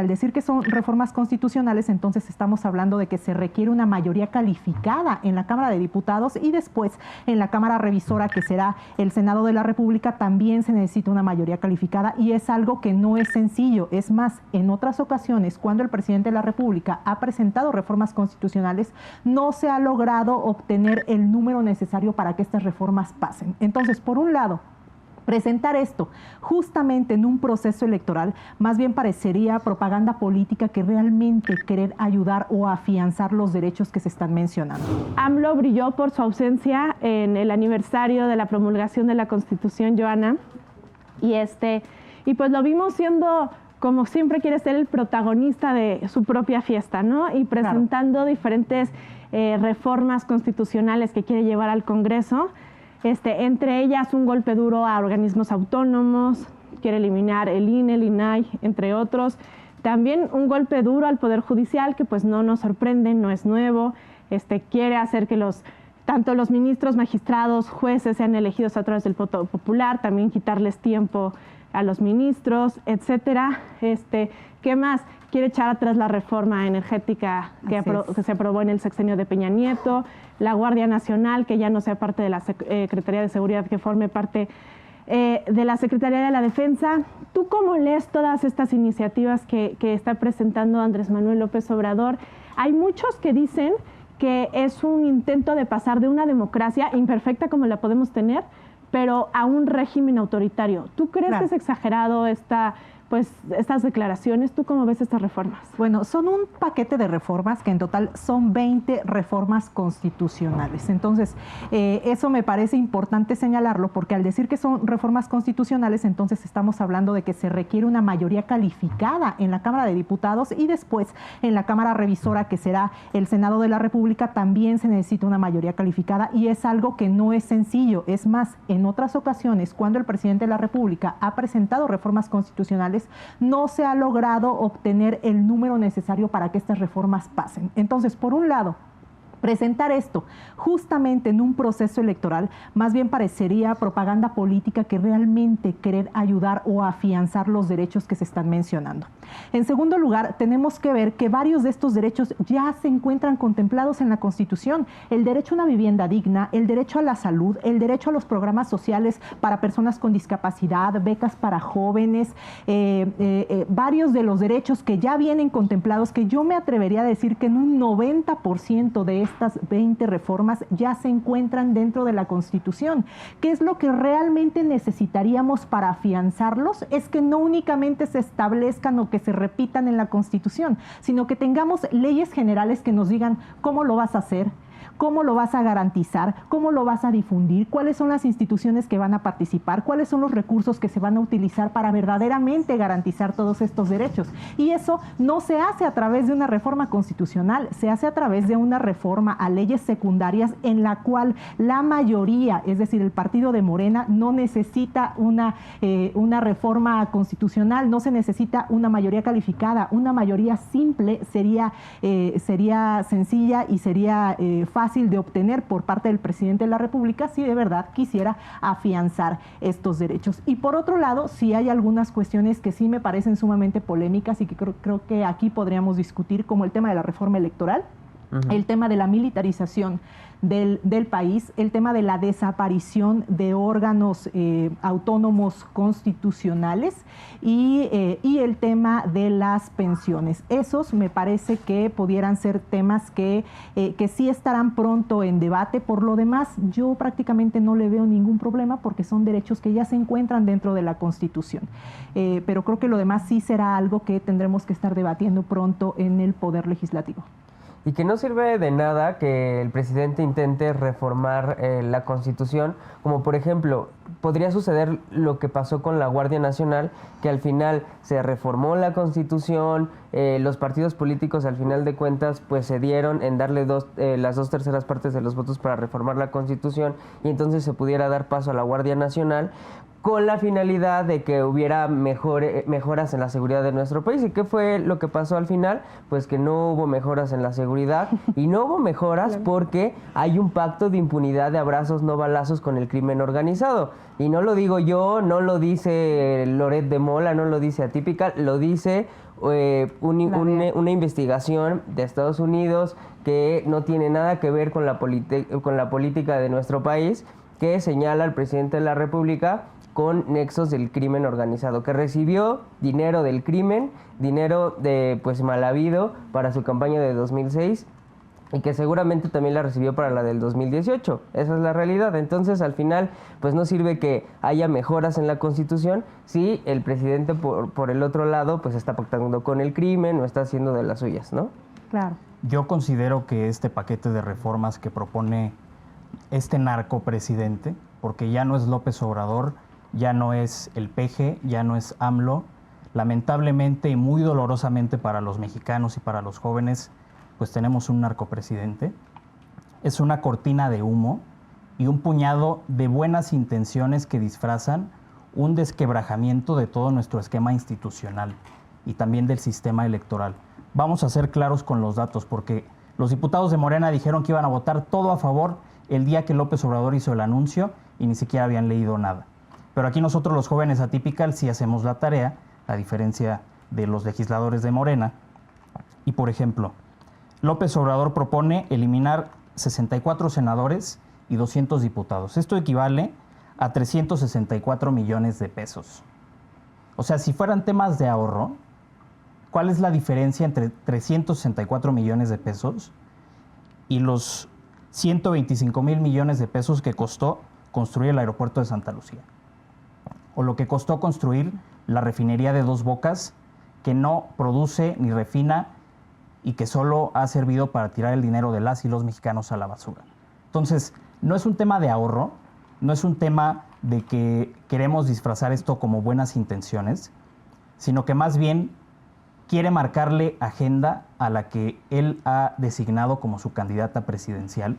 al decir que son reformas constitucionales, entonces estamos hablando de que se requiere una mayoría calificada en la Cámara de Diputados y después en la Cámara Revisora, que será el Senado de la República, también se necesita una mayoría calificada y es algo que no es sencillo. Es más, en otras ocasiones, cuando el presidente de la República ha presentado reformas constitucionales, no se ha logrado obtener el número necesario para que estas reformas pasen. Entonces, por un lado, presentar esto justamente en un proceso electoral más bien parecería propaganda política que realmente querer ayudar o afianzar los derechos que se están mencionando. AMLO brilló por su ausencia en el aniversario de la promulgación de la Constitución, Joana, y pues lo vimos siendo, como siempre quiere ser, el protagonista de su propia fiesta, ¿no? Y presentando diferentes reformas constitucionales que quiere llevar al Congreso. Entre ellas un golpe duro a organismos autónomos, quiere eliminar el INE, el INAI, entre otros. También un golpe duro al Poder Judicial, que pues no nos sorprende, no es nuevo. Quiere hacer que tanto los ministros, magistrados, jueces sean elegidos a través del voto popular, también quitarles tiempo a los ministros, etcétera. ¿Qué más? Quiere echar atrás la reforma energética que se aprobó en el sexenio de Peña Nieto, la Guardia Nacional, que ya no sea parte de la Secretaría de Seguridad, que forme parte de la Secretaría de la Defensa. ¿Tú cómo lees todas estas iniciativas que está presentando Andrés Manuel López Obrador? Hay muchos que dicen que es un intento de pasar de una democracia imperfecta como la podemos tener, pero a un régimen autoritario. ¿Tú crees que es exagerado estas declaraciones? ¿Tú cómo ves estas reformas? Bueno, son un paquete de reformas que en total son 20 reformas constitucionales. Entonces, eso me parece importante señalarlo porque al decir que son reformas constitucionales, entonces estamos hablando de que se requiere una mayoría calificada en la Cámara de Diputados y después en la Cámara Revisora, que será el Senado de la República, también se necesita una mayoría calificada y es algo que no es sencillo. Es más, en otras ocasiones, cuando el presidente de la República ha presentado reformas constitucionales, no se ha logrado obtener el número necesario para que estas reformas pasen. Entonces, por un lado, presentar esto justamente en un proceso electoral más bien parecería propaganda política que realmente querer ayudar o afianzar los derechos que se están mencionando. En segundo lugar, tenemos que ver que varios de estos derechos ya se encuentran contemplados en la Constitución. El derecho a una vivienda digna, el derecho a la salud, el derecho a los programas sociales para personas con discapacidad, becas para jóvenes, varios de los derechos que ya vienen contemplados, que yo me atrevería a decir que en un 90% de estas 20 reformas ya se encuentran dentro de la Constitución. ¿Qué es lo que realmente necesitaríamos para afianzarlos? Es que no únicamente se establezcan o que se repitan en la Constitución, sino que tengamos leyes generales que nos digan cómo lo vas a hacer, cómo lo vas a garantizar, cómo lo vas a difundir, cuáles son las instituciones que van a participar, cuáles son los recursos que se van a utilizar para verdaderamente garantizar todos estos derechos. Y eso no se hace a través de una reforma constitucional, se hace a través de una reforma a leyes secundarias en la cual la mayoría, es decir, el partido de Morena, no necesita una reforma constitucional, no se necesita una mayoría calificada, una mayoría simple sería sencilla y sería fácil de obtener por parte del presidente de la República si de verdad quisiera afianzar estos derechos. Y por otro lado, sí hay algunas cuestiones que sí me parecen sumamente polémicas y que creo que aquí podríamos discutir, como el tema de la reforma electoral, el tema de la militarización del país, el tema de la desaparición de órganos autónomos constitucionales y el tema de las pensiones. Esos me parece que pudieran ser temas que sí estarán pronto en debate. Por lo demás, yo prácticamente no le veo ningún problema porque son derechos que ya se encuentran dentro de la Constitución. Pero creo que lo demás sí será algo que tendremos que estar debatiendo pronto en el Poder Legislativo. Y que no sirve de nada que el presidente intente reformar la Constitución, como por ejemplo, podría suceder lo que pasó con la Guardia Nacional, que al final se reformó la Constitución, los partidos políticos al final de cuentas pues cedieron en darle las 2/3 partes de los votos para reformar la Constitución y entonces se pudiera dar paso a la Guardia Nacional, con la finalidad de que hubiera mejoras en la seguridad de nuestro país. ¿Y qué fue lo que pasó al final? Pues que no hubo mejoras en la seguridad y no hubo mejoras porque hay un pacto de impunidad de abrazos no balazos con el crimen organizado. Y no lo digo yo, no lo dice Loret de Mola, no lo dice Atípica, lo dice una investigación de Estados Unidos que no tiene nada que ver con la política de nuestro país, que señala al presidente de la República con nexos del crimen organizado, que recibió dinero del crimen, dinero de mal habido para su campaña de 2006 y que seguramente también la recibió para la del 2018. Esa es la realidad. Entonces, al final, pues no sirve que haya mejoras en la Constitución si el presidente por el otro lado pues está pactando con el crimen o está haciendo de las suyas, ¿no? Claro. Yo considero que este paquete de reformas que propone este narcopresidente, porque ya no es López Obrador, ya no es el PG, ya no es AMLO, lamentablemente y muy dolorosamente para los mexicanos y para los jóvenes, pues tenemos un narcopresidente. Es una cortina de humo y un puñado de buenas intenciones que disfrazan un desquebrajamiento de todo nuestro esquema institucional y también del sistema electoral. Vamos a ser claros con los datos, porque los diputados de Morena dijeron que iban a votar todo a favor el día que López Obrador hizo el anuncio y ni siquiera habían leído nada. Pero aquí nosotros los jóvenes atípicos sí hacemos la tarea, a diferencia de los legisladores de Morena. Y por ejemplo, López Obrador propone eliminar 64 senadores y 200 diputados. Esto equivale a 364 millones de pesos. O sea, si fueran temas de ahorro, ¿cuál es la diferencia entre 364 millones de pesos y los 125,000 millones de pesos que costó construir el aeropuerto de Santa Lucía? O lo que costó construir la refinería de Dos Bocas, que no produce ni refina y que solo ha servido para tirar el dinero de las y los mexicanos a la basura. Entonces, no es un tema de ahorro, no es un tema de que queremos disfrazar esto como buenas intenciones, sino que más bien quiere marcarle agenda a la que él ha designado como su candidata presidencial,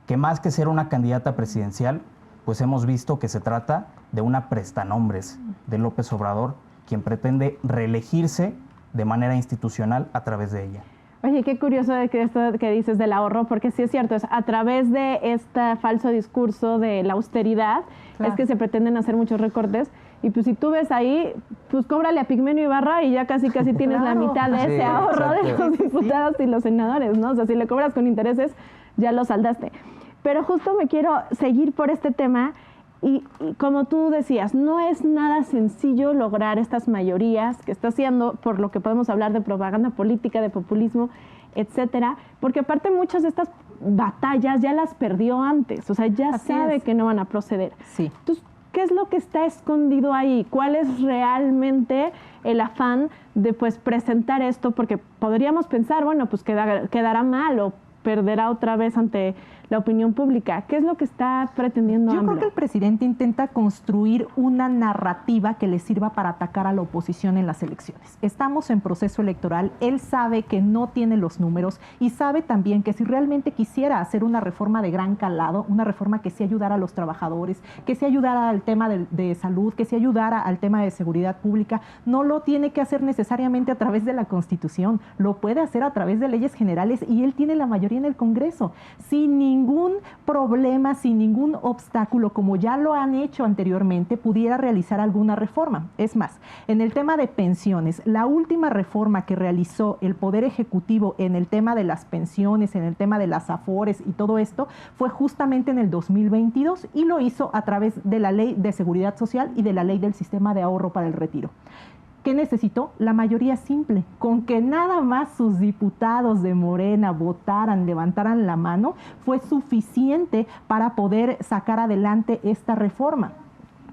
que más que ser una candidata presidencial, pues hemos visto que se trata de una prestanombres de López Obrador, quien pretende reelegirse de manera institucional a través de ella. Oye, qué curioso de que esto que dices del ahorro, porque sí es cierto, es a través de este falso discurso de la austeridad, claro, es que se pretenden hacer muchos recortes, y pues si tú ves ahí, pues cóbrale a Pigmenio Ibarra y ya casi tienes la mitad de ese ahorro de los diputados y los senadores, ¿no? O sea, si le cobras con intereses, ya lo saldaste. Pero justo me quiero seguir por este tema. Y como tú decías, no es nada sencillo lograr estas mayorías que está haciendo, por lo que podemos hablar de propaganda política, de populismo, etcétera, porque aparte muchas de estas batallas ya las perdió antes, o sea, ya sabe que no van a proceder. Sí. Entonces, ¿qué es lo que está escondido ahí? ¿Cuál es realmente el afán de presentar esto? Porque podríamos pensar, bueno, pues quedará mal o perderá otra vez ante la opinión pública. ¿Qué es lo que está pretendiendo AMLO? Yo creo que el presidente intenta construir una narrativa que le sirva para atacar a la oposición en las elecciones. Estamos en proceso electoral, él sabe que no tiene los números y sabe también que si realmente quisiera hacer una reforma de gran calado, una reforma que sí ayudara a los trabajadores, que sí ayudara al tema de salud, que sí ayudara al tema de seguridad pública, no lo tiene que hacer necesariamente a través de la Constitución, lo puede hacer a través de leyes generales y él tiene la mayoría en el Congreso, sin ningún problema, sin ningún obstáculo, como ya lo han hecho anteriormente, pudiera realizar alguna reforma. Es más, en el tema de pensiones, la última reforma que realizó el Poder Ejecutivo en el tema de las pensiones, en el tema de las afores y todo esto, fue justamente en el 2022 y lo hizo a través de la Ley de Seguridad Social y de la Ley del Sistema de Ahorro para el Retiro. ¿Qué necesitó? La mayoría simple. Con que nada más sus diputados de Morena votaran, levantaran la mano, fue suficiente para poder sacar adelante esta reforma.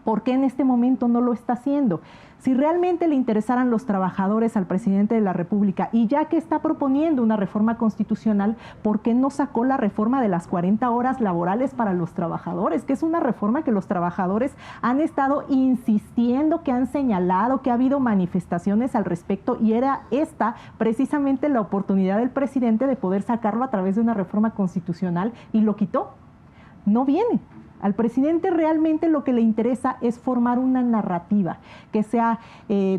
¿Por qué en este momento no lo está haciendo? Si realmente le interesaran los trabajadores al presidente de la República y ya que está proponiendo una reforma constitucional, ¿por qué no sacó la reforma de las 40 horas laborales para los trabajadores? Que es una reforma que los trabajadores han estado insistiendo, que han señalado, que ha habido manifestaciones al respecto y era esta precisamente la oportunidad del presidente de poder sacarlo a través de una reforma constitucional y lo quitó. No viene. Al presidente realmente lo que le interesa es formar una narrativa que sea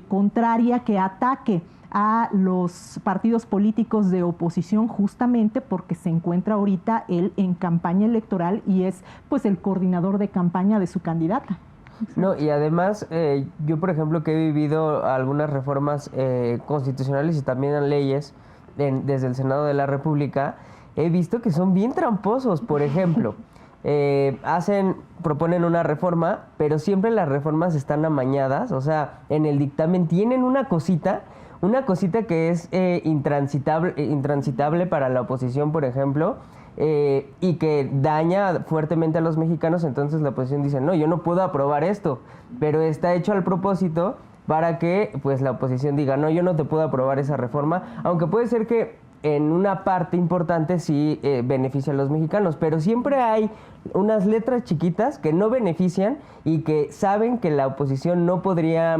contraria, que ataque a los partidos políticos de oposición justamente porque se encuentra ahorita él en campaña electoral y es pues el coordinador de campaña de su candidata. No, y además, yo por ejemplo que he vivido algunas reformas constitucionales y también leyes desde el Senado de la República, he visto que son bien tramposos. Por ejemplo, proponen una reforma, pero siempre las reformas están amañadas, o sea, en el dictamen tienen una cosita que es intransitable para la oposición, por ejemplo, y que daña fuertemente a los mexicanos. Entonces la oposición dice, no, yo no puedo aprobar esto, pero está hecho al propósito para que pues la oposición diga, no, yo no te puedo aprobar esa reforma, aunque puede ser que en una parte importante sí beneficia a los mexicanos, pero siempre hay unas letras chiquitas que no benefician y que saben que la oposición no podría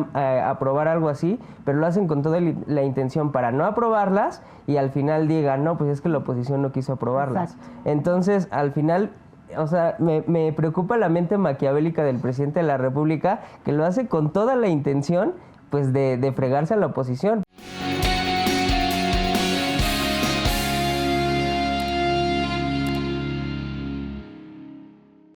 aprobar algo así, pero lo hacen con toda la intención para no aprobarlas y al final digan, no, pues es que la oposición no quiso aprobarlas. Exacto. Entonces, al final, o sea, me preocupa la mente maquiavélica del presidente de la República, que lo hace con toda la intención, pues, de fregarse a la oposición.